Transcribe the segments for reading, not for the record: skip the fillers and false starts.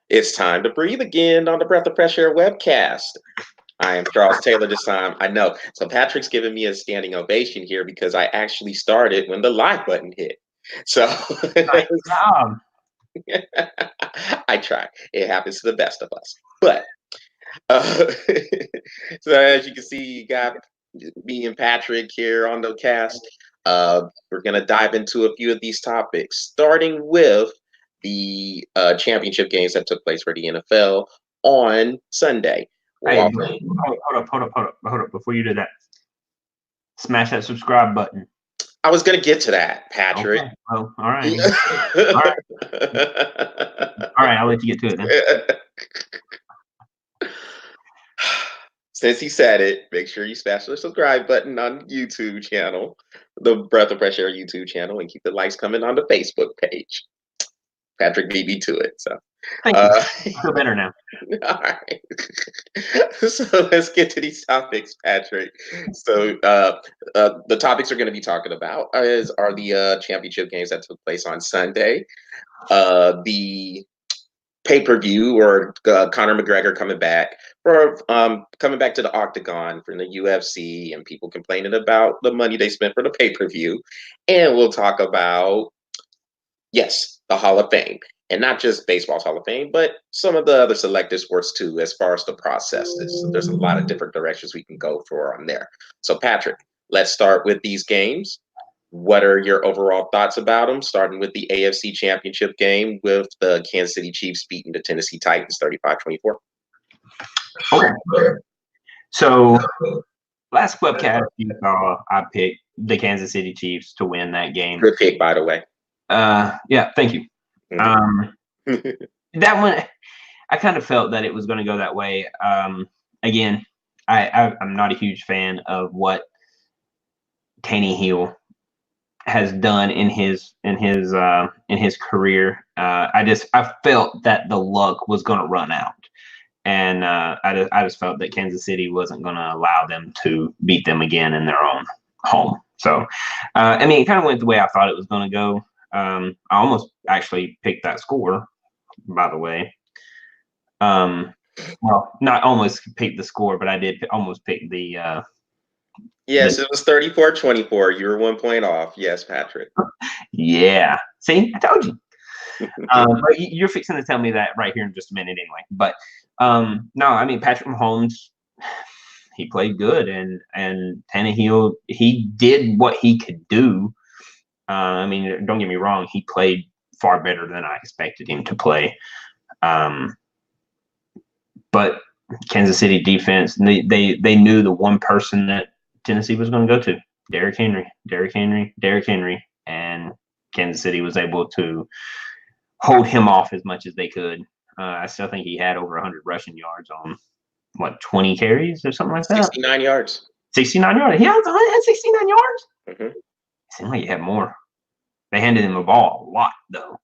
It's time to breathe again on the Breath of Fresh Air webcast. I am Charles Taylor this time. I know. So Patrick's giving me a standing ovation here because I actually started when the live button hit. So Nice job. I try. It happens to the best of us. But uh, so as you can see, you got me and Patrick here on the cast. We're going to dive into a few of these topics, starting with the championship games that took place for the NFL on Sunday. We'll Hey, also, hold up. Before you do that, smash that subscribe button. I was going to get to that, Patrick. Okay. Well, all right. All right. All right. I'll let you get to it then. Since he said it, make sure you smash the subscribe button on YouTube channel, the Breath of Fresh Air YouTube channel, and keep the likes coming on the Facebook page. Patrick beat me to it, so. Thank you. I feel better now. All right. So let's get to these topics, Patrick. So the topics we're going to be talking about are the championship games that took place on Sunday, the pay-per-view or Conor McGregor coming back to the octagon from the UFC, and people complaining about the money they spent for the pay-per-view, and we'll talk about the Hall of Fame. And not just baseball's Hall of Fame, but some of the other selected sports too, as far as the process. There's a lot of different directions we can go for on there. So, Patrick, let's start with these games. What are your overall thoughts about them? Starting with the AFC Championship game with the Kansas City Chiefs beating the Tennessee Titans 35-24. Okay. So, last webcast you saw, I picked the Kansas City Chiefs to win that game. Good pick, by the way. Yeah, thank you. That one, I kind of felt that it was going to go that way. Again, I'm not a huge fan of what Tannehill has done in his career. I felt that the luck was going to run out, and I just felt that Kansas City wasn't going to allow them to beat them again in their own home. So, I mean, it kind of went the way I thought it was going to go. I almost actually picked that score, by the way. Well, not almost picked the score, but I did almost pick the. Yes, it was 34-24. You were 1 point off. Yes, Patrick. Yeah. See, I told you. But you're fixing to tell me that right here in just a minute anyway. But no, I mean, Patrick Mahomes, he played good, and Tannehill, he did what he could do. I mean, don't get me wrong, he played far better than I expected him to play. But Kansas City defense, they knew the one person that Tennessee was going to go to, Derrick Henry, and Kansas City was able to hold him off as much as they could. I still think he had over 100 rushing yards on, 20 carries or something like that? 69 yards. 69 yards. He had 69 yards? Mm-hmm. It seemed like he had more. They handed him a ball a lot, though.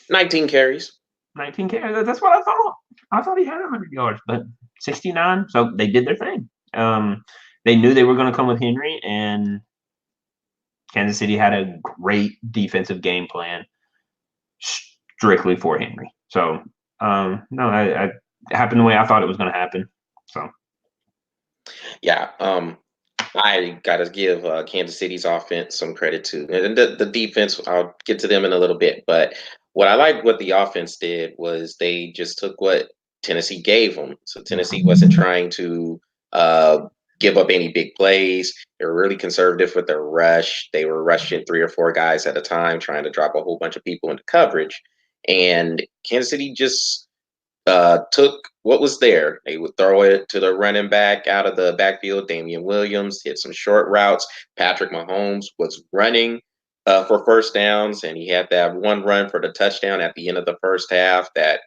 19 carries. 19 carries. That's what I thought. I thought he had 100 yards, but 69. So they did their thing. They knew they were going to come with Henry, and Kansas City had a great defensive game plan strictly for Henry. So, no, it happened the way I thought it was going to happen. So, yeah, I got to give Kansas City's offense some credit too. And the defense, I'll get to them in a little bit. But what I like what the offense did was they just took what Tennessee gave them. So Tennessee wasn't trying to give up any big plays. They were really conservative with their rush. They were rushing 3 or 4 guys at a time, trying to drop a whole bunch of people into coverage. And Kansas City just took what was there. They would throw it to the running back out of the backfield. Damian Williams hit some short routes. Patrick Mahomes was running for first downs, and he had that one run for the touchdown at the end of the first half that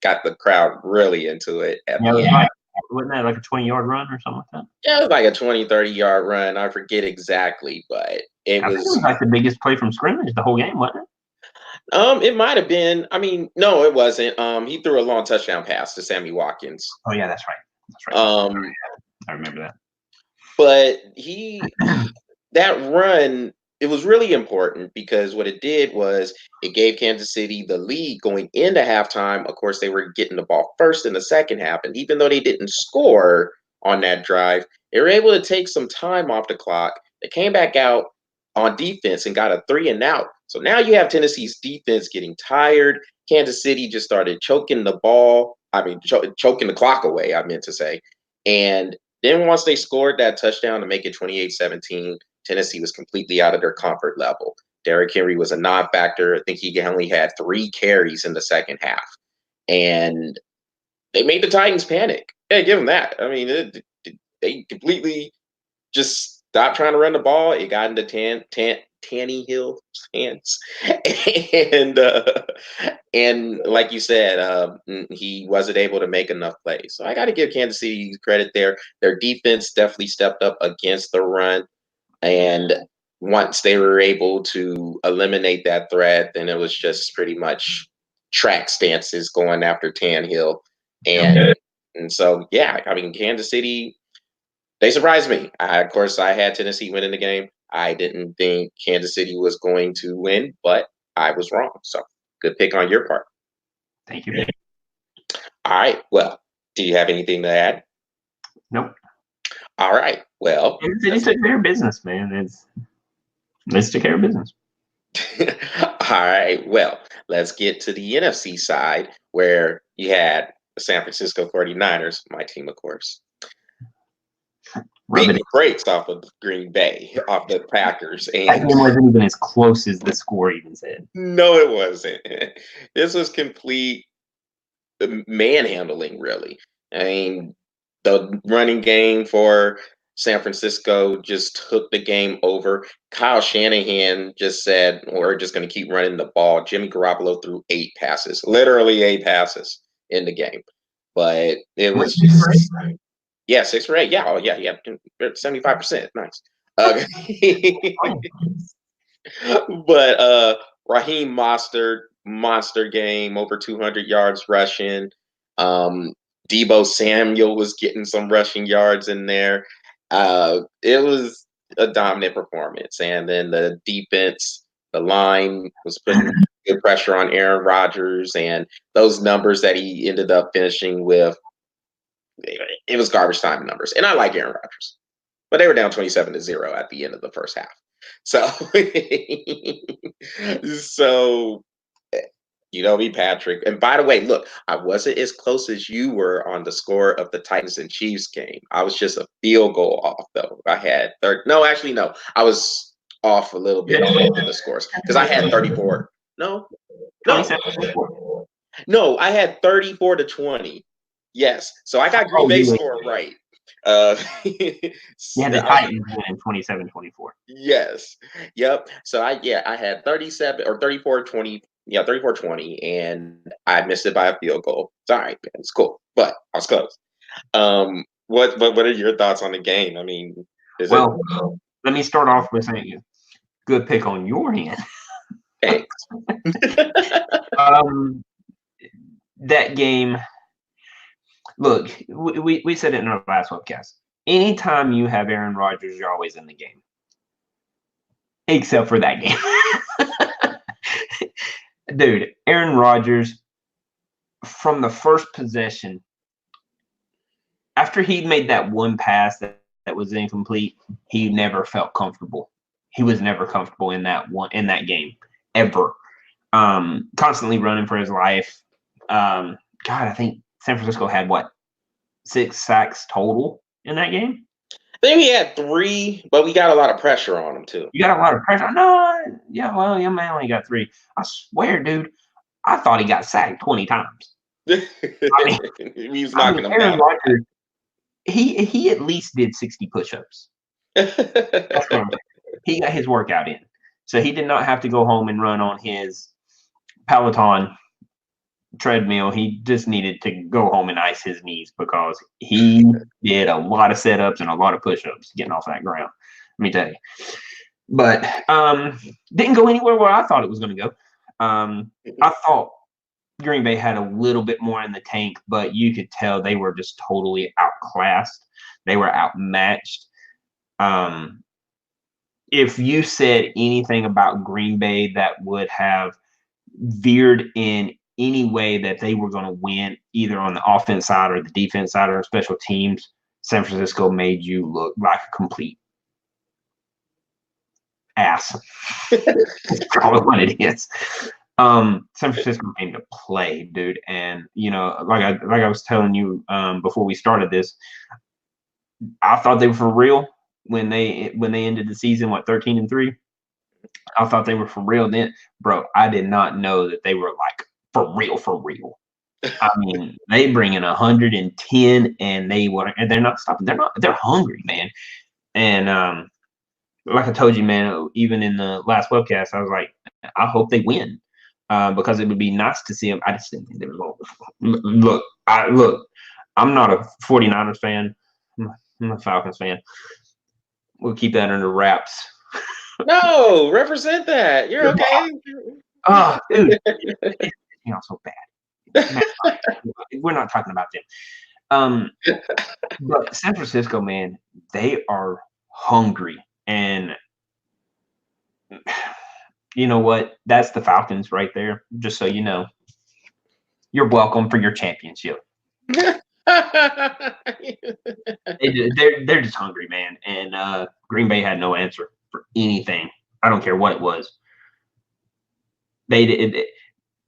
got the crowd really into it. Wasn't that like a 20-yard run or something like that? Yeah, it was like a 20, 30-yard run. I forget exactly, but it was like the biggest play from scrimmage the whole game, wasn't it? It might have been. I mean, no, it wasn't. He threw a long touchdown pass to Sammy Watkins. Oh yeah, that's right. I remember that. But that run it was really important because what it did was it gave Kansas City the lead going into halftime. Of course, they were getting the ball first in the second half, and even though they didn't score on that drive, they were able to take some time off the clock. They came back out on defense and got a 3-and-out. So now you have Tennessee's defense getting tired. Kansas City just started choking the ball. I mean, choking the clock away, I meant to say. And then once they scored that touchdown to make it 28-17, Tennessee was completely out of their comfort level. Derrick Henry was a non-factor. I think he only had 3 carries in the second half. And they made the Titans panic. Yeah, give them that. I mean, they completely just stopped trying to run the ball. It got into Tannehill's hands, and and like you said, he wasn't able to make enough plays. So I got to give Kansas City credit there. Their defense definitely stepped up against the run, and once they were able to eliminate that threat, then it was just pretty much track stances going after Tannehill, and so yeah, I mean Kansas City, they surprised me. Of course, I had Tennessee winning the game. I didn't think Kansas City was going to win, but I was wrong. So good pick on your part. Thank you. All right. Well, do you have anything to add? Nope. All right. Well, City took care of business, man. Let's take care of business. all right. Well, let's get to the NFC side where you had the San Francisco 49ers, my team, of course, beating the brakes off of Green Bay, off the Packers. And that game wasn't even as close as the score even said. No, it wasn't. This was complete manhandling, really. I mean, the running game for San Francisco just took the game over. Kyle Shanahan just said, we're just going to keep running the ball. Jimmy Garoppolo threw 8 passes, literally 8 passes in the game. But it was just, yeah, 6 for 8. Yeah, oh, yeah, 75%. Nice. But Raheem Mostert, monster game, over 200 yards rushing. Debo Samuel was getting some rushing yards in there. It was a dominant performance. And then the defense, the line was putting good pressure on Aaron Rodgers, and those numbers that he ended up finishing with, it was garbage time numbers. And I like Aaron Rodgers, but they were down 27-0 at the end of the first half. So, so you know me, Patrick. And by the way, look, I wasn't as close as you were on the score of the Titans and Chiefs game. I was just a field goal off, though. I had no, actually, no. I was off a little bit on the scores because I had 34. No, I had 34-20. Yes, so I got Green Bay score right. Yeah, the Titans winning 27-24. Yes. Yep. So I had 37 or 34-20. Yeah, 34-20, and I missed it by a field goal. It's all right, man. It's cool, but I was close. What are your thoughts on the game? I mean, let me start off with saying good pick on your hand. Thanks. That game. Look, we said it in our last webcast. Anytime you have Aaron Rodgers, you're always in the game. Except for that game. Dude, Aaron Rodgers, from the first possession, after he made that one pass that was incomplete, he never felt comfortable. He was never comfortable in that game, ever. Constantly running for his life. God, I think San Francisco had 6 sacks total in that game? I think we had 3, but we got a lot of pressure on him too. You got a lot of pressure? No, yeah, well, your man only got 3. I swear, dude, I thought he got sacked 20 times. He was knocking him down. Rodgers, he at least did 60 push-ups. He got his workout in. So he did not have to go home and run on his Peloton treadmill. He just needed to go home and ice his knees because he did a lot of setups and a lot of push-ups getting off that ground. Let me tell you. But didn't go anywhere where I thought it was going to go. I thought Green Bay had a little bit more in the tank, but you could tell they were just totally outclassed. They were outmatched. if you said anything about Green Bay that would have veered in any way that they were going to win, either on the offense side or the defense side or special teams, San Francisco made you look like a complete ass. That's probably what it is. San Francisco came to play, dude, and like I was telling you before we started this, I thought they were for real when they ended the season 13-3. I thought they were for real then, bro. I did not know that they were like for real, for real. I mean, they bring in 110, and they're not stopping. They're hungry, man. And like I told you, man, even in the last webcast, I was like, I hope they win because it would be nice to see them. I just didn't think they were going. Look. I'm not a 49ers fan. I'm a Falcons fan. We'll keep that under wraps. No, represent that. You're okay. Oh, dude, so bad. We're not talking about them. But San Francisco, man, they are hungry, and you know what? That's the Falcons right there. Just so you know, you're welcome for your championship. They're just hungry, man. And Green Bay had no answer for anything. I don't care what it was.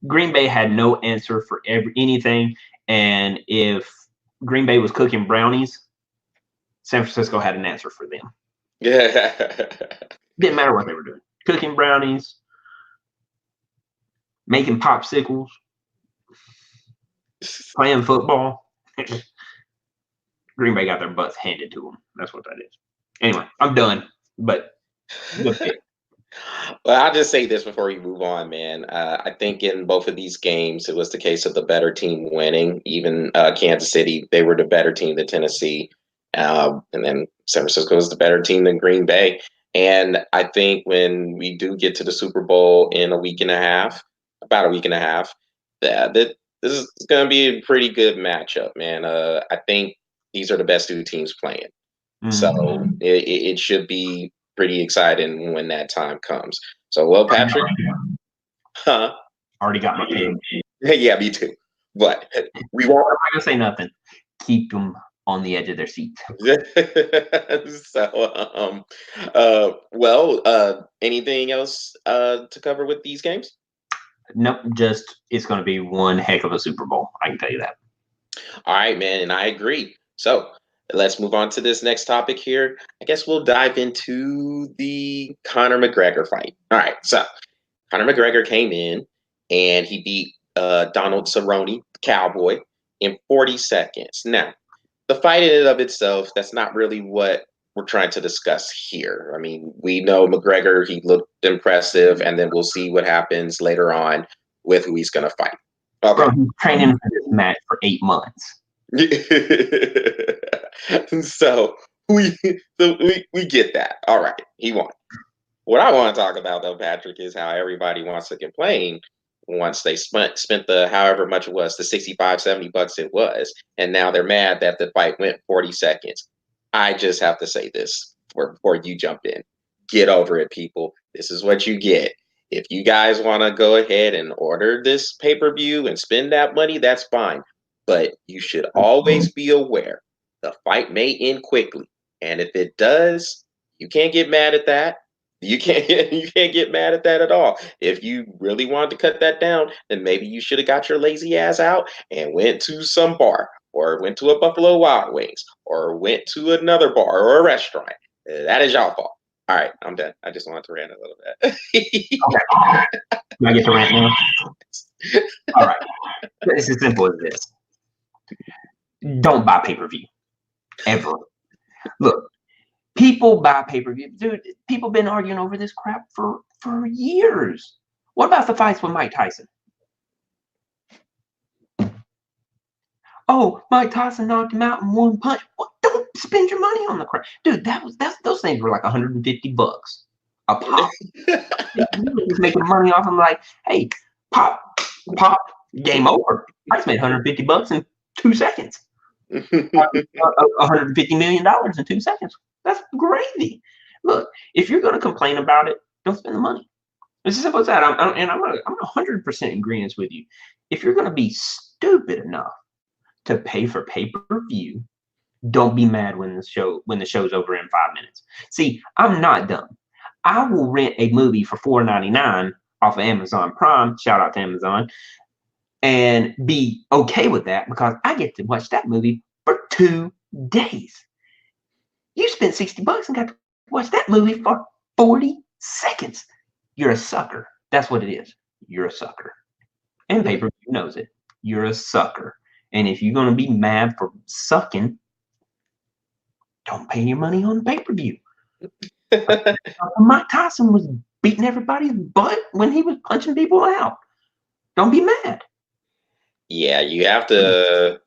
Green Bay had no answer for anything. And if Green Bay was cooking brownies, San Francisco had an answer for them. Yeah. Didn't matter what they were doing. Cooking brownies, making popsicles, playing football. Green Bay got their butts handed to them. That's what that is. Anyway, I'm done. But good pick. Well, I'll just say this before you move on, man. I think in both of these games, it was the case of the better team winning. Even Kansas City, they were the better team than Tennessee. And then San Francisco was the better team than Green Bay. And I think when we do get to the Super Bowl in about a week and a half, that this is going to be a pretty good matchup, man. I think these are the best two teams playing. Mm-hmm. So it should be pretty exciting when that time comes. So, well, Patrick, already got my pick. Yeah, me too. But we won't. I'm not gonna say nothing. Keep them on the edge of their seat. So, anything else to cover with these games? Nope. Just it's going to be one heck of a Super Bowl. I can tell you that. All right, man, and I agree. So. Let's move on to this next topic here. I guess we'll dive into the Conor McGregor fight. All right, so Conor McGregor came in and he beat Donald Cerrone, the Cowboy, in 40 seconds. Now, the fight in and of itself, that's not really what we're trying to discuss here. I mean, we know McGregor, he looked impressive, and then we'll see what happens later on with who he's going to fight. Okay. Bro, he's training for this match for 8 months. So we get that. All right, he won. What I want to talk about, though, Patrick, is how everybody wants to complain once they spent the however much it was, the $65, $70 it was, and now they're mad that the fight went 40 seconds. I just have to say this before you jump in. Get over it, people. This is what you get. If you guys want to go ahead and order this pay-per-view and spend that money, that's fine. But you should always be aware the fight may end quickly. And if it does, you can't get mad at that. You can't get mad at that at all. If you really wanted to cut that down, then maybe you should have got your lazy ass out and went to some bar or went to a Buffalo Wild Wings or went to another bar or a restaurant. That is your fault. All right, I'm done. I just wanted to rant a little bit. Okay. Can I get to rant now? All right. It's as simple as this. Don't buy pay-per-view. Ever. Look, people buy pay-per-view. Dude, people been arguing over this crap for years. What about the fights with Mike Tyson? Oh, Mike Tyson knocked him out in one punch. Well, don't spend your money on the crap. Dude, those things were like $150 a pop. Just making money off them like, hey, pop, game over. I just made $150 in 2 seconds. $150 million in 2 seconds. That's gravy. Look, if you're going to complain about it, don't spend the money. It's as simple as that. I'm 100% in agreement with you. If you're going to be stupid enough to pay for pay-per-view, don't be mad when the show's over in 5 minutes. See, I'm not dumb. I will rent a movie for $4.99 off of Amazon Prime. Shout out to Amazon. And be okay with that because I get to watch that movie for 2 days. You spent $60 and got to watch that movie for 40 seconds. You're a sucker. That's what it is. You're a sucker. And pay-per-view knows it. You're a sucker. And if you're going to be mad for sucking, don't pay your money on pay-per-view. Mike Tyson was beating everybody's butt when he was punching people out. Don't be mad. Yeah, you have to.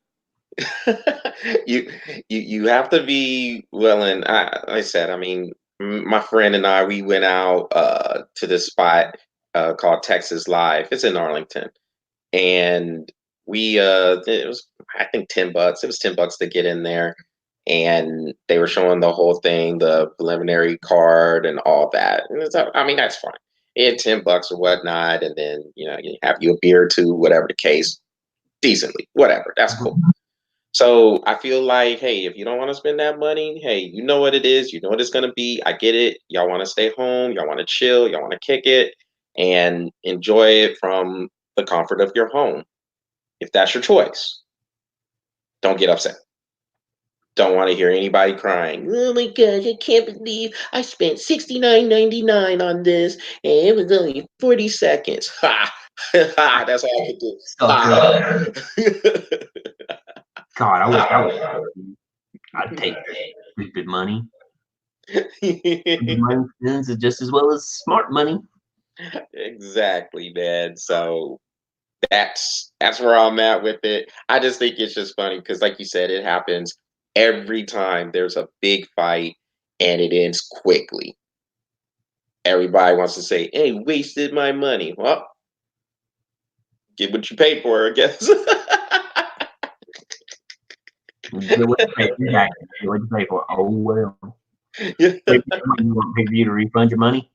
you have to be willing. I said, I mean, my friend and I, we went out to this spot called Texas Live. It's in Arlington, and we it was, I think, $10. It was $10 to get in there, and they were showing the whole thing, the preliminary card and all that. And I mean, that's fine. It had $10 or whatnot, and then you have you a beer or two, whatever the case, decently, whatever. That's cool. So I feel like, hey, if you don't want to spend that money, hey, you know what it is, you know what it's gonna be. I get it. Y'all want to stay home, y'all want to chill, y'all want to kick it and enjoy it from the comfort of your home. If that's your choice, don't get upset. Don't want to hear anybody crying. Oh my gosh, I can't believe I spent $69.99 on this and it was only 40 seconds. Ha! Ha! That's all I could do. Ha! God, I'd take that stupid money. Money spends is just as well as smart money. Exactly, man. So that's where I'm at with it. I just think it's just funny because, like you said, it happens every time there's a big fight and it ends quickly. Everybody wants to say, "Hey, wasted my money." Well, get what you pay for, I guess. Get what you pay for. Get what you pay for. Oh well. You want pay-per-view to refund your money?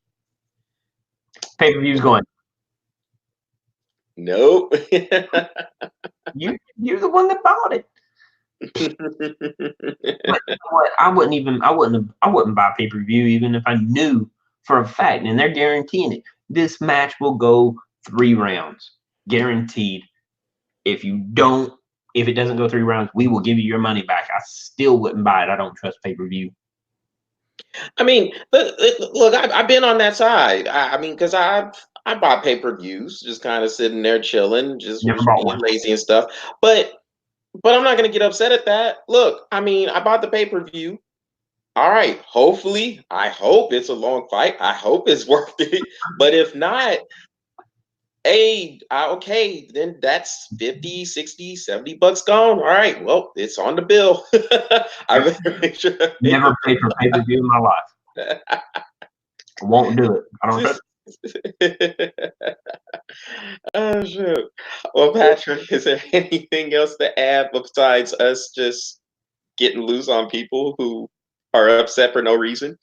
Pay-per-view's going. Nope. You're the one that bought it. But you know what? I wouldn't buy pay-per-view even if I knew for a fact, and they're guaranteeing it. This match will go 3 rounds, guaranteed. If it doesn't go 3 rounds, we will give you your money back. I still wouldn't buy it. I don't trust pay-per-view. I mean, look, I've been on that side. I mean, because I bought pay-per-views, just kind of sitting there chilling, just Never was bought being one. lazy and stuff. But I'm not gonna get upset at that. Look, I mean, I bought the pay-per-view. All right, hopefully, I hope it's a long fight. I hope it's worth it. But if not, hey, okay, then that's 50, 60, $70 gone. All right, well, it's on the bill. I better make sure. Never paid for pay-per-view in my life. I won't do it. I don't trust it. Oh shoot. Well, Patrick, is there anything else to add besides us just getting loose on people who are upset for no reason?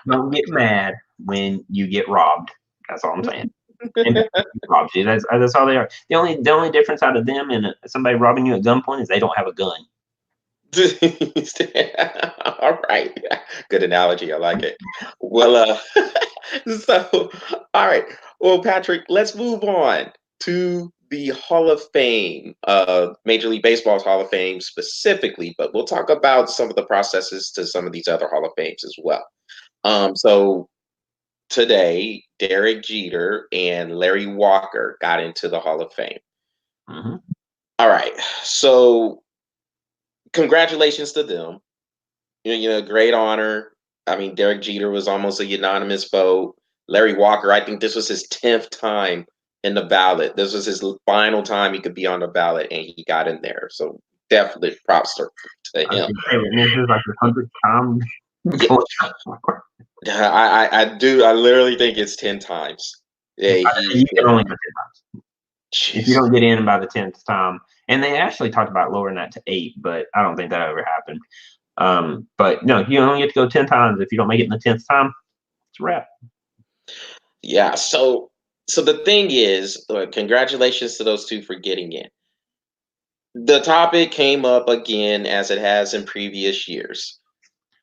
Don't get mad when you get robbed. That's all I'm saying. And robs you. That's all they are. The only difference out of them and somebody robbing you at gunpoint is they don't have a gun. All right. Good analogy. I like it. Well, so, all right. Well, Patrick, let's move on to the Hall of Fame, Major League Baseball's Hall of Fame specifically, but we'll talk about some of the processes to some of these other Hall of Fames as well. So today, Derek Jeter and Larry Walker got into the Hall of Fame. Mm-hmm. All right. So congratulations to them. Great honor. I mean, Derek Jeter was almost a unanimous vote. Larry Walker, I think this was his 10th time in the ballot. This was his final time he could be on the ballot, and he got in there. So definitely props to him. This is like the 100th time. Yeah. I do. I literally think it's 10 times. Yeah, you can only go 10 times. If you don't get in by the 10th time, and they actually talked about lowering that to 8, but I don't think that ever happened. But no, you only get to go 10 times. If you don't make it in the 10th time, it's a wrap. Yeah. So the thing is, congratulations to those two for getting in. The topic came up again as it has in previous years.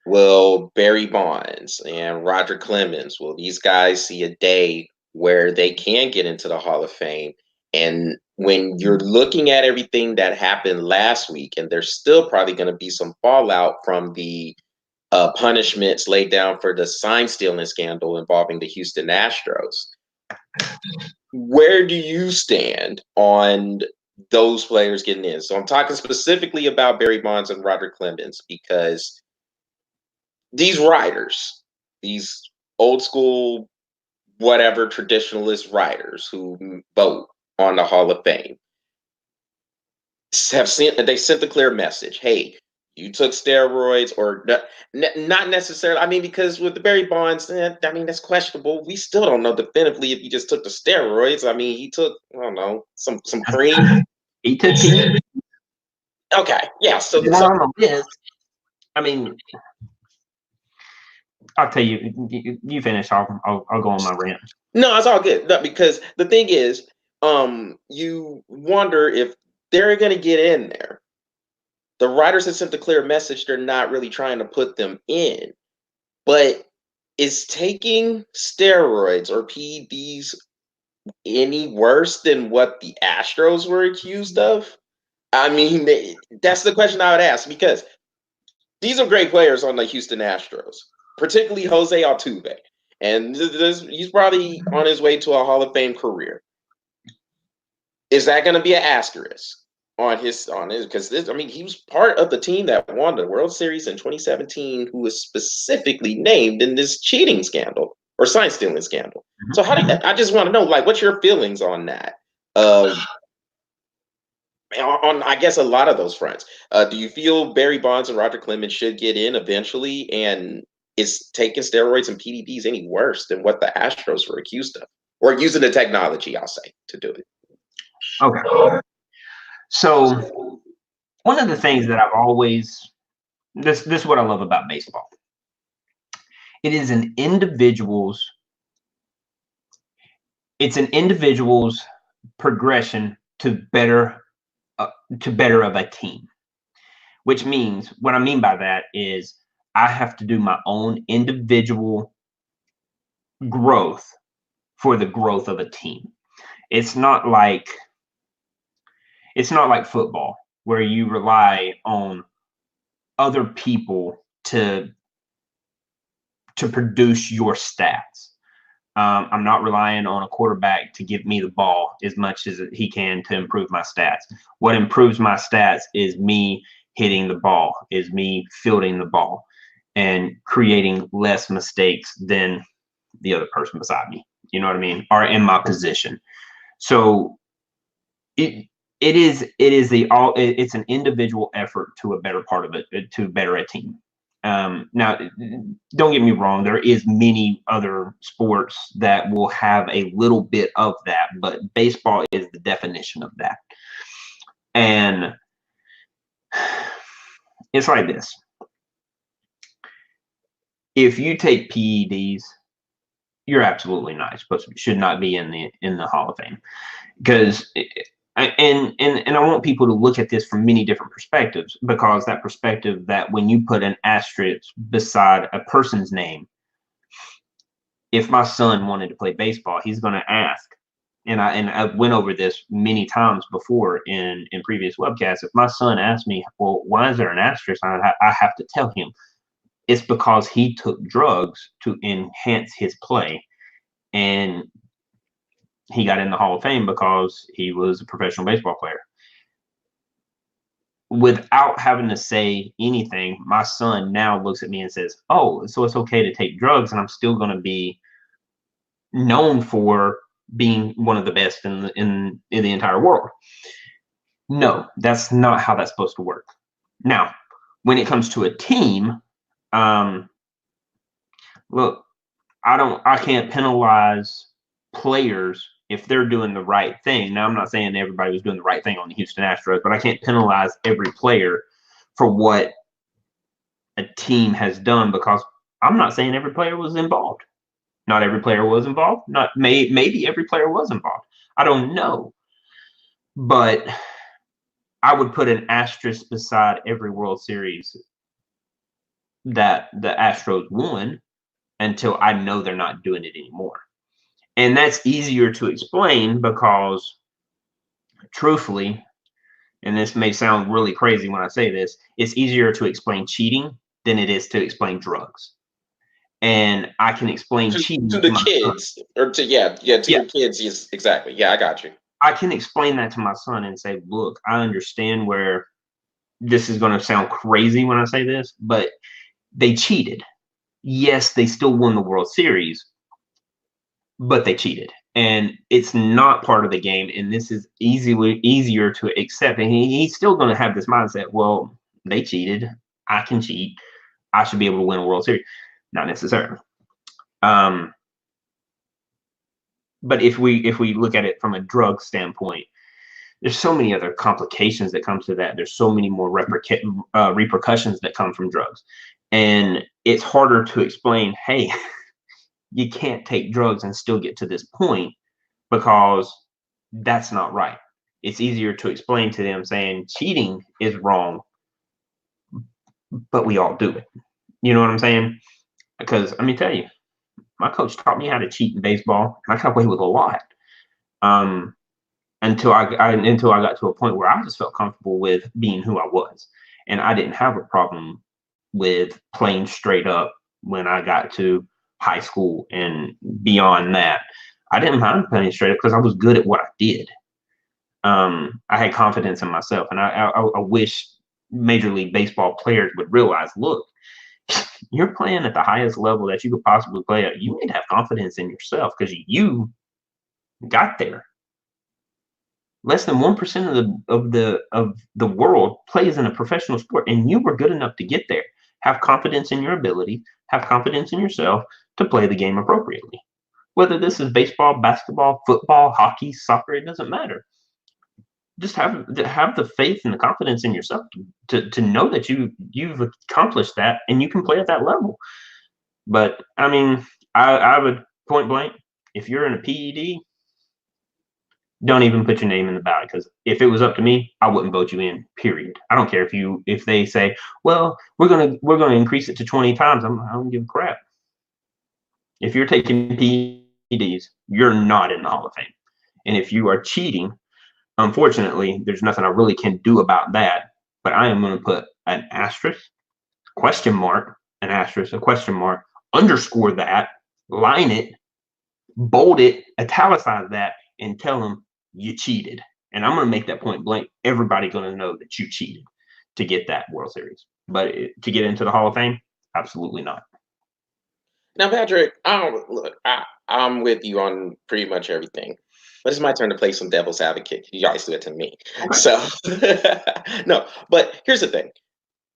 Will Barry Bonds and Roger Clemens, will these guys see a day where they can get into the Hall of Fame? And when you're looking at everything that happened last week, and there's still probably going to be some fallout from the punishments laid down for the sign stealing scandal involving the Houston Astros, where do you stand on those players getting in? So I'm talking specifically about Barry Bonds and Roger Clemens because these writers, these old school, whatever traditionalist writers who vote on the Hall of Fame, they sent the clear message: hey, you took steroids, or not necessarily. I mean, because with the Barry Bonds, I mean, that's questionable. We still don't know definitively if he just took the steroids. I mean, he took, I don't know, some cream. He took it. Okay, yeah. So on the list. I mean, I'll tell you. You finish. I'll go on my rant. No, it's all good. No, because the thing is, you wonder if they're going to get in there. The writers have sent a clear message they're not really trying to put them in. But is taking steroids or PEDs any worse than what the Astros were accused of? I mean, that's the question I would ask, because these are great players on the Houston Astros, particularly Jose Altuve. And he's probably on his way to a Hall of Fame career. Is that going to be an asterisk on his because I mean, he was part of the team that won the World Series in 2017, who was specifically named in this cheating scandal or sign stealing scandal. So how do you, I just want to know, like, what's your feelings on that? On I guess a lot of those fronts. Do you feel Barry Bonds and Roger Clemens should get in eventually? And is taking steroids and PEDs any worse than what the Astros were accused of, or using the technology, I'll say, to do it? Okay. So one of the things that I've always this is what I love about baseball. It is an individual's progression to better of a team. Which means, what I mean by that is I have to do my own individual growth for the growth of a team. It's not like football, where you rely on other people to produce your stats. I'm not relying on a quarterback to give me the ball as much as he can to improve my stats. What improves my stats is me hitting the ball, is me fielding the ball, and creating less mistakes than the other person beside me. You know what I mean? Or in my position. So it's an individual effort to a better part of it, to better a team. Now, don't get me wrong, there is many other sports that will have a little bit of that, but baseball is the definition of that. And it's like this. If you take PEDs, you're absolutely not supposed to, should not be in the Hall of Fame, because and I want people to look at this from many different perspectives, because that perspective that when you put an asterisk beside a person's name, if my son wanted to play baseball, he's going to ask, and I went over this many times before in previous webcasts. If my son asked me, well, why is there an asterisk on it? I have to tell him it's because he took drugs to enhance his play, and he got in the Hall of Fame because he was a professional baseball player. Without having to say anything, my son now looks at me and says, oh, so it's okay to take drugs, and I'm still going to be known for being one of the best in the entire world. No, that's not how that's supposed to work. Now, when it comes to a team, look, I can't penalize players if they're doing the right thing. Now, I'm not saying everybody was doing the right thing on the Houston Astros, but I can't penalize every player for what a team has done, because I'm not saying every player was involved. Not every player was involved. Maybe every player was involved. I don't know. But I would put an asterisk beside every World Series that the Astros won until I know they're not doing it anymore. And that's easier to explain because, truthfully, and this may sound really crazy when I say this, it's easier to explain cheating than it is to explain drugs. And I can explain cheating To to the my son. kids, or to to Yeah, your kids. Yes, exactly. Yeah, I got you. I can explain that to my son and say, look, I understand where this is going to sound crazy when I say this, but they cheated. Yes, they still won the World Series, but they cheated. And it's not part of the game. And this is easier to accept. And he's still going to have this mindset. Well, they cheated. I can cheat. I should be able to win a World Series. Not necessarily. But if we look at it from a drug standpoint, there's so many other complications that come to that. There's so many more repercussions that come from drugs. And it's harder to explain, hey, you can't take drugs and still get to this point, because that's not right. It's easier to explain to them saying cheating is wrong, but we all do it. You know what I'm saying? Because let me tell you, my coach taught me how to cheat in baseball, and I got away with a lot. Until I got to a point where I just felt comfortable with being who I was, and I didn't have a problem with playing straight up when I got to high school and beyond that. I didn't mind playing straight up because I was good at what I did. I had confidence in myself, and I wish Major League Baseball players would realize, look, you're playing at the highest level that you could possibly play at. You need to have confidence in yourself because you got there. Less than 1% of the world plays in a professional sport, and you were good enough to get there. Have confidence in your ability, have confidence in yourself to play the game appropriately. Whether this is baseball, basketball, football, hockey, soccer, it doesn't matter. Just have the faith and the confidence in yourself to know that you've accomplished that and you can play at that level. But I mean, I would point blank, if you're in a PED, don't even put your name in the ballot, because if it was up to me, I wouldn't vote you in. Period. I don't care if they say, well, we're gonna increase it to 20 times. I don't give a crap. If you're taking PEDs, you're not in the Hall of Fame. And if you are cheating, unfortunately, there's nothing I really can do about that. But I am going to put an asterisk, question mark, an asterisk, a question mark, underscore that, line it, bold it, italicize that, and tell them you cheated. And I'm going to make that point blank. Everybody's going to know that you cheated to get that World Series. But to get into the Hall of Fame, absolutely not. Now, Patrick, I'm with you on pretty much everything, but it's my turn to play some devil's advocate. You always do it to me. Okay. So, no, but here's the thing.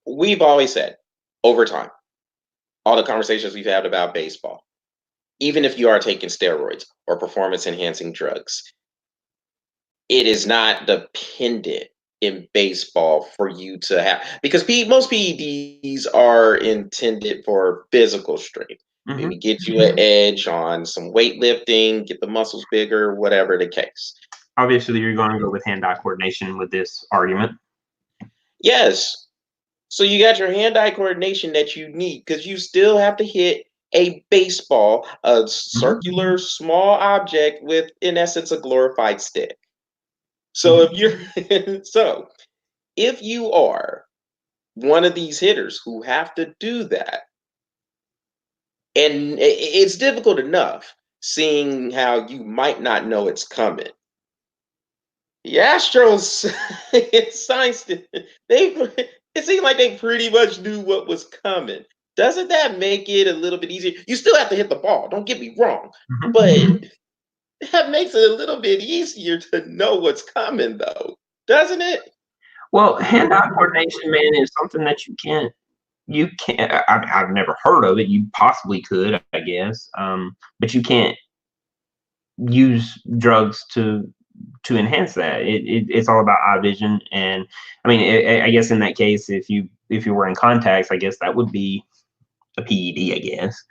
We've always said over time, all the conversations we've had about baseball, even if you are taking steroids or performance enhancing drugs, it is not dependent in baseball for you to have, because most PEDs are intended for physical strength. Maybe get you an edge on some weightlifting, get the muscles bigger, whatever the case. Obviously, you're going to go with hand-eye coordination with this argument. Yes. So you got your hand-eye coordination that you need, because you still have to hit a baseball, a circular small object with, in essence, a glorified stick. So if you are one of these hitters who have to do that, and it's difficult enough seeing how you might not know it's coming. The Astros, it's science. It seemed like they pretty much knew what was coming. Doesn't that make it a little bit easier? You still have to hit the ball. Don't get me wrong, but that makes it a little bit easier to know what's coming, though, doesn't it? Well, hand-eye coordination, man, is something that you can't. I've never heard of it. You possibly could, I guess, but you can't use drugs to enhance that. It's all about eye vision, and I mean, I guess in that case, if you if you're wearing contacts, I guess that would be a PED, I guess,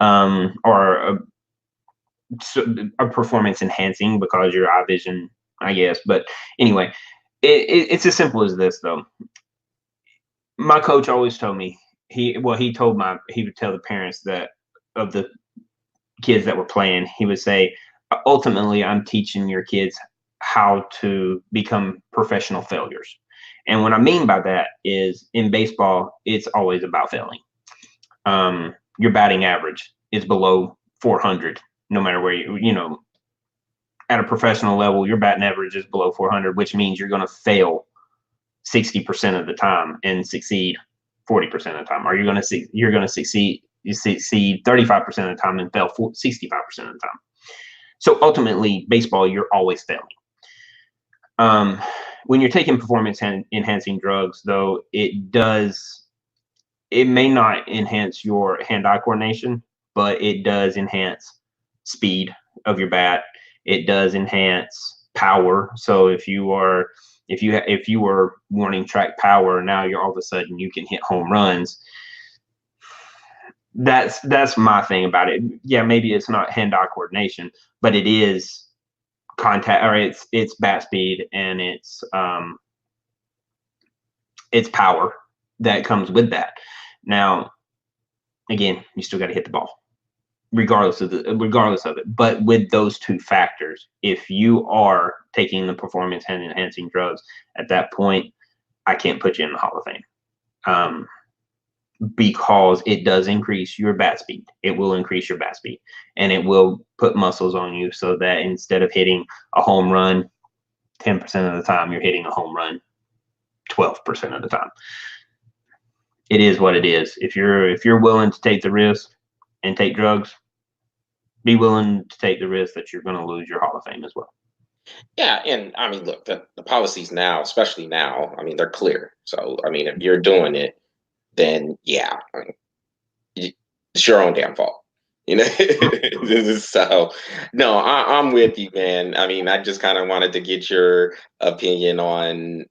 or a performance enhancing because your eye vision, I guess. But anyway, it's as simple as this, though. My coach always told me he would tell the parents that of the kids that were playing, he would say, ultimately, I'm teaching your kids how to become professional failures. And what I mean by that is in baseball, it's always about failing. Your batting average is below 400, no matter where at a professional level, your batting average is below 400, which means you're going to fail 60% of the time and succeed 40% of the time. Or you're going to succeed 35% of the time and fail 65% of the time. So ultimately, baseball, you're always failing. When you're taking performance enhancing drugs, though, it may not enhance your hand-eye coordination, but it does enhance speed of your bat. It does enhance power. So if you were wanting track power, now you're all of a sudden you can hit home runs. That's my thing about it. Yeah, maybe it's not hand-eye coordination, but it is contact, or it's bat speed, and it's power that comes with that. Now, again, you still got to hit the ball, regardless of it. But with those two factors, if you are taking the performance enhancing drugs, at that point, I can't put you in the Hall of Fame. Because it does increase your bat speed. It will increase your bat speed, and it will put muscles on you so that instead of hitting a home run 10% of the time, you're hitting a home run 12% of the time. It is what it is. If you're willing to take the risk and take drugs, be willing to take the risk that you're going to lose your Hall of Fame as well. Yeah, and I mean, look, the policies now, especially now, I mean, they're clear. So, I mean, if you're doing it, then yeah, I mean, it's your own damn fault. So no, I'm with you, man. I mean, I just kind of wanted to get your opinion on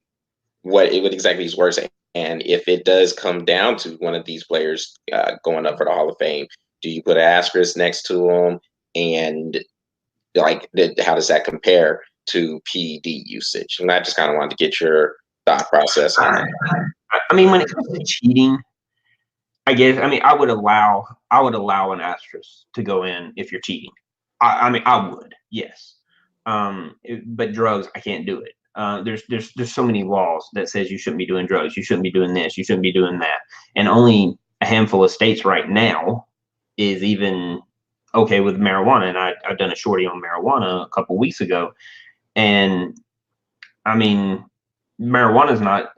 what exactly is worse, and if it does come down to one of these players going up for the Hall of Fame, do you put an asterisk next to them, and like, how does that compare to PED usage? And I just kind of wanted to get your thought process on that. I mean, when it comes to cheating, I guess, I mean, I would allow an asterisk to go in if you're cheating. I mean, I would, yes. But drugs, I can't do it. There's so many laws that says you shouldn't be doing drugs, you shouldn't be doing this, you shouldn't be doing that, and only a handful of states right now is even okay with marijuana. And I've done a shorty on marijuana a couple weeks ago, and I mean, marijuana is not,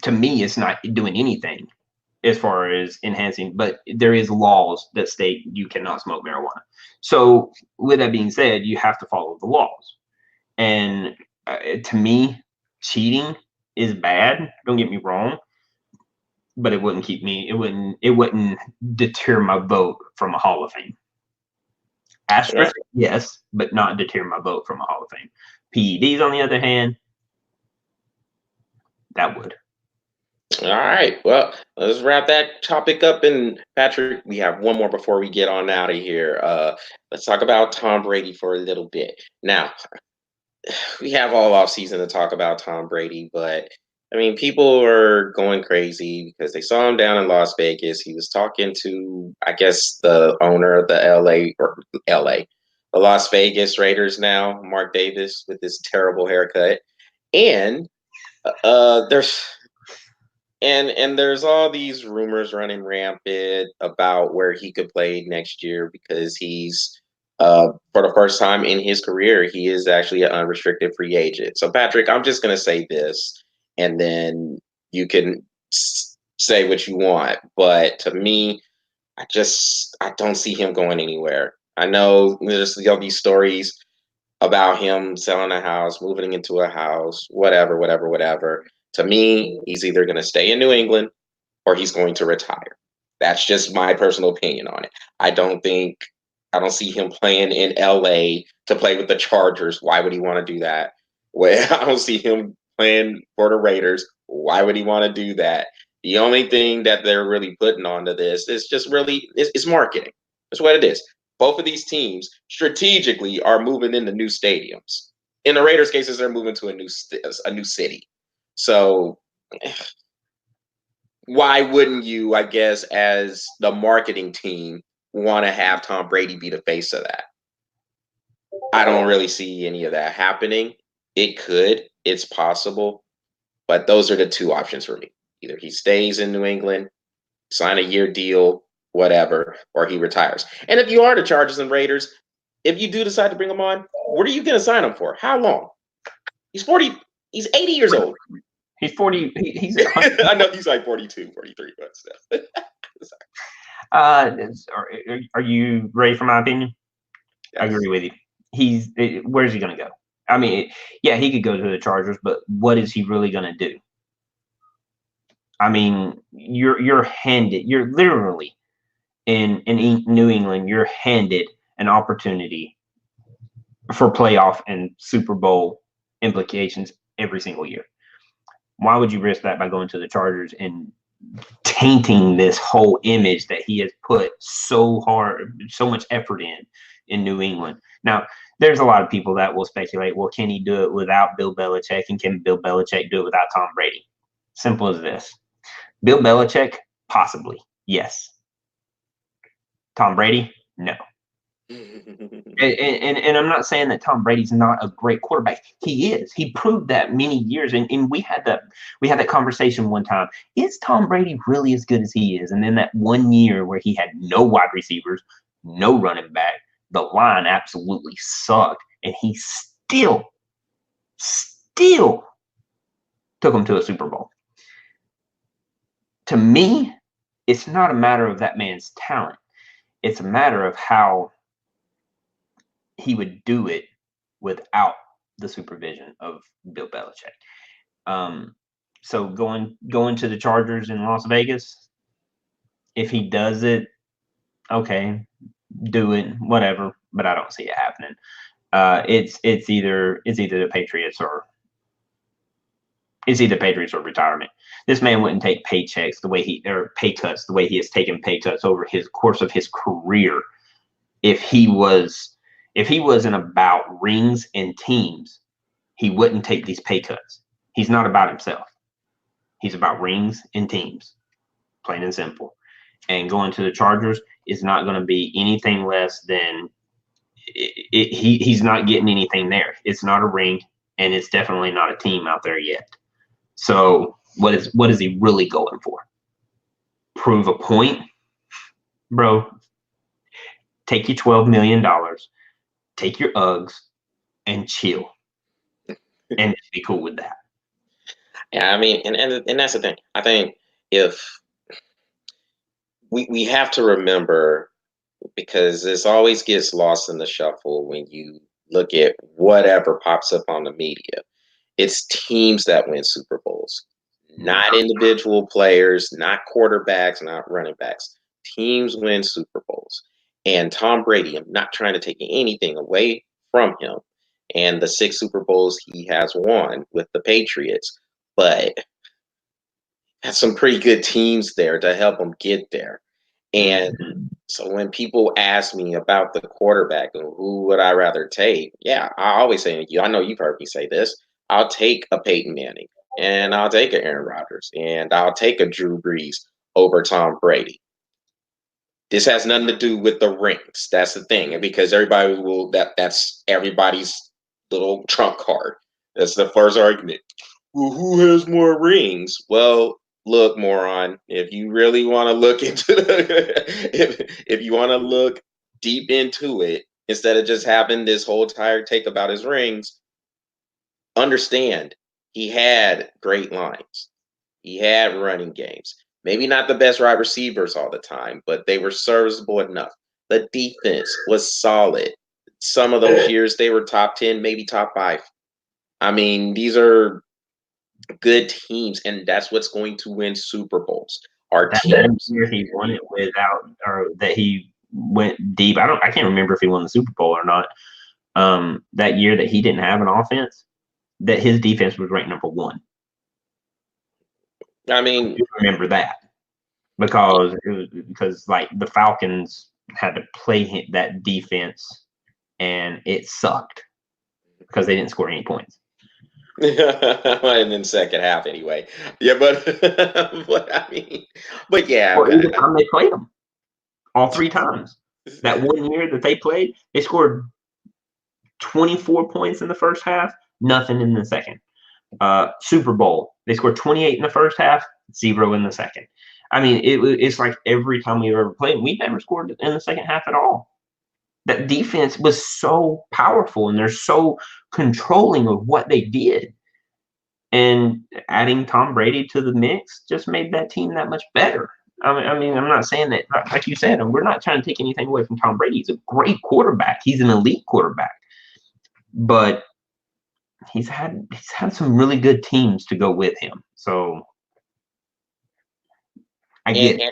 to me, it's not doing anything as far as enhancing, but there is laws that state you cannot smoke marijuana. So with that being said, you have to follow the laws. And to me, cheating is bad. Don't get me wrong, but it wouldn't deter my vote from a Hall of Fame. Asterisk, yes, but not deter my vote from a Hall of Fame. PEDs, on the other hand, that would. All right. Well, let's wrap that topic up. And Patrick, we have one more before we get on out of here. Let's talk about Tom Brady for a little bit. Now, we have all off season to talk about Tom Brady, but I mean, people are going crazy because they saw him down in Las Vegas. He was talking to, I guess, the owner of the the Las Vegas Raiders now, Mark Davis, with this terrible haircut. And there's there's all these rumors running rampant about where he could play next year because he's for the first time in his career, he is actually an unrestricted free agent. So, Patrick, I'm just going to say this, and then you can say what you want. But to me, I don't see him going anywhere. I know there's these stories about him selling a house, moving into a house, whatever, whatever, whatever. To me, he's either going to stay in New England or he's going to retire. That's just my personal opinion on it. I don't see him playing in LA to play with the Chargers. Why would he want to do that? Well, I don't see him playing for the Raiders. Why would he want to do that? The only thing that they're really putting onto this is just really it's marketing. That's what it is. Both of these teams strategically are moving into new stadiums. In the Raiders' cases, they're moving to a new city. So why wouldn't you, I guess, as the marketing team, want to have Tom Brady be the face of that? I don't really see any of that happening. It could, it's possible, but those are the two options for me. Either he stays in New England, sign a year deal, whatever, or he retires. And if you are the Chargers and Raiders, if you do decide to bring him on, what are you going to sign him for? How long? He's 40, he's 80 years old. He's 40. He's I know he's like 42, 43, but still. Are you ready for my opinion? Yes. I agree with you. Where's he going to go? I mean, yeah, he could go to the Chargers, but what is he really going to do? I mean, you're literally in New England, you're handed an opportunity for playoff and Super Bowl implications every single year. Why would you risk that by going to the Chargers and tainting this whole image that he has put so much effort in New England? Now, there's a lot of people that will speculate, well, can he do it without Bill Belichick, and can Bill Belichick do it without Tom Brady? Simple as this. Bill Belichick, possibly, yes. Tom Brady, no. And I'm not saying that Tom Brady's not a great quarterback. He is. He proved that many years. And we had that conversation one time. Is Tom Brady really as good as he is? And then that 1 year where he had no wide receivers, no running back, the line absolutely sucked, and he still took him to a Super Bowl. To me, it's not a matter of that man's talent. It's a matter of how he would do it without the supervision of Bill Belichick. So going to the Chargers in Las Vegas, if he does it, okay, do it, whatever. But I don't see it happening. It's either the Patriots or retirement. This man wouldn't take pay cuts the way he has taken pay cuts over his course of his career. If he wasn't about rings and teams, he wouldn't take these pay cuts. He's not about himself. He's about rings and teams, plain and simple. And going to the Chargers is not going to be anything less than he's not getting anything there. It's not a ring, and it's definitely not a team out there yet. So what is he really going for? Prove a point? Bro, take your $12 million, take your Uggs, and chill. And be cool with that. Yeah, I mean, and that's the thing. I think if we have to remember, because this always gets lost in the shuffle when you look at whatever pops up on the media. It's teams that win Super Bowls, not individual players, not quarterbacks, not running backs. Teams win Super Bowls. And Tom Brady, I'm not trying to take anything away from him and the 6 Super Bowls he has won with the Patriots, but has some pretty good teams there to help him get there. And so when people ask me about the quarterback and who would I rather take, yeah, I always say, I know you've heard me say this, I'll take a Peyton Manning, and I'll take a Aaron Rodgers, and I'll take a Drew Brees over Tom Brady. This has nothing to do with the rings. That's the thing, and because everybody will that's everybody's little trump card. That's the first argument. Well, who has more rings? Well, look, moron, if you really want to look into if you want to look deep into it, instead of just having this whole entire take about his rings, understand he had great lines. He had running games. Maybe not the best wide receivers all the time, but they were serviceable enough. The defense was solid. Some of those years they were top 10, maybe top 5. I mean, these are good teams, and that's what's going to win Super Bowls. Our teams. Year he won it without, or that he went deep. I can't remember if he won the Super Bowl or not. That year that he didn't have an offense, that his defense was ranked number 1. I mean, You remember that because like the Falcons had to play that defense and it sucked because they didn't score any points. and then second half anyway. Yeah, but but I mean, but yeah, Well, either time they played them, all 3 times. That 1 year that they played, they scored 24 points in the first half, nothing in the second. Super Bowl, they scored 28 in the first half, 0 in the second. I mean, it's like every time we've ever played, we never scored in the second half at all. That defense was so powerful and they're so controlling of what they did. And adding Tom Brady to the mix just made that team that much better. I mean, I'm not saying that, like you said, and we're not trying to take anything away from Tom Brady. He's a great quarterback. He's an elite quarterback, but he's had some really good teams to go with him. So I and, get it. and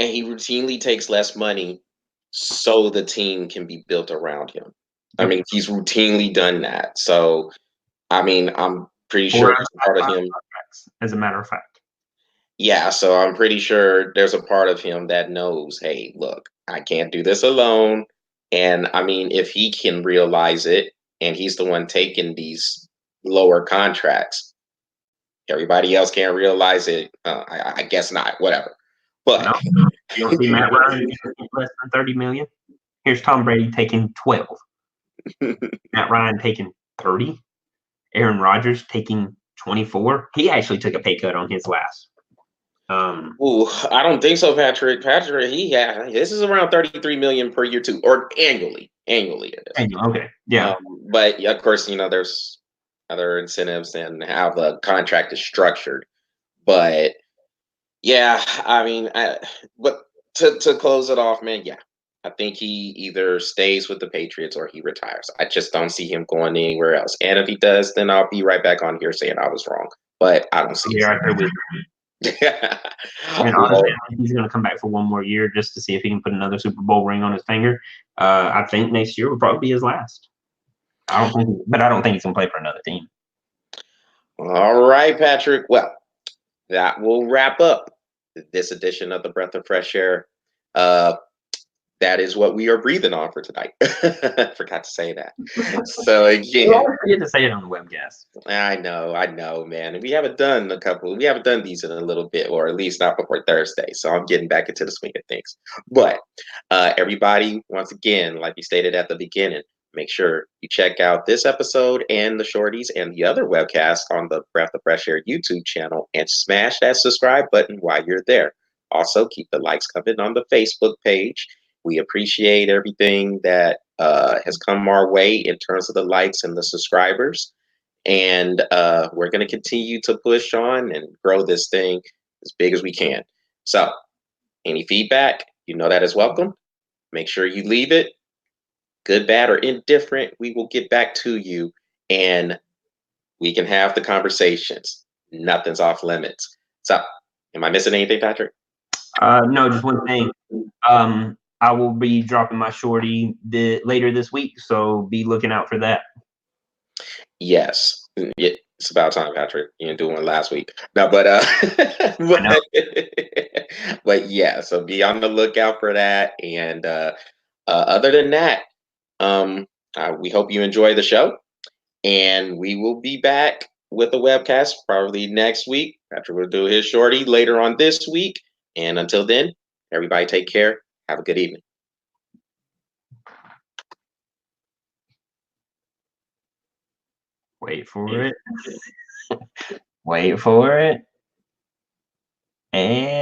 and he routinely takes less money so the team can be built around him. I Yep. mean, he's routinely done that. So, I mean, I'm pretty Four sure out there's of a part of five him. contracts, as a matter of fact. Yeah, so I'm pretty sure there's a part of him that knows, hey, look, I can't do this alone. And I mean, if he can realize it and he's the one taking these lower contracts, everybody else can't realize it. I guess not, whatever. No, But you don't see Matt Ryan taking less than 30 million. Here's Tom Brady taking 12. Matt Ryan taking 30. Aaron Rodgers taking 24. He actually took a pay cut on his last. ooh, I don't think so, Patrick. Patrick, this is around 33 million per year too, or annually. Annually it is. Okay, yeah. But yeah, of course, there's other incentives and how the contract is structured. But yeah, I mean, but to close it off, man, yeah, I think he either stays with the Patriots or he retires. I just don't see him going anywhere else. And if he does, then I'll be right back on here saying I was wrong. But I don't see I'll be right there with it. And Well, honestly, I think he's going to come back for one more year just to see if he can put another Super Bowl ring on his finger. I think next year will probably be his last. I don't think he's going to play for another team. all right, Patrick. Well, that will wrap up this edition of the Breath of Fresh Air. Uh, that is what we are breathing on for tonight. I forgot to say that. So You again, always forget to say it on the webcast. I know, man. We haven't done these in a little bit, or at least not before Thursday. So I'm getting back into the swing of things. But everybody, once again, like we stated at the beginning, make sure you check out this episode and the shorties and the other webcast on the Breath of Fresh Air YouTube channel and smash that subscribe button while you're there. Also, keep the likes coming on the Facebook page. We appreciate everything that has come our way in terms of the likes and the subscribers. And we're going to continue to push on and grow this thing as big as we can. So, any feedback, that is welcome. Make sure you leave it. Good, bad, or indifferent, we will get back to you and we can have the conversations. Nothing's off limits. So, am I missing anything, Patrick? No, just one thing. I will be dropping my shorty later this week, so be looking out for that. Yes. It's about time, Patrick. You didn't do one last week. No, but but yeah, so be on the lookout for that. And other than that, we hope you enjoy the show. And we will be back with a webcast probably next week. Patrick will do his shorty later on this week. And until then, everybody take care. Have a good evening. Wait for it. Wait for it. And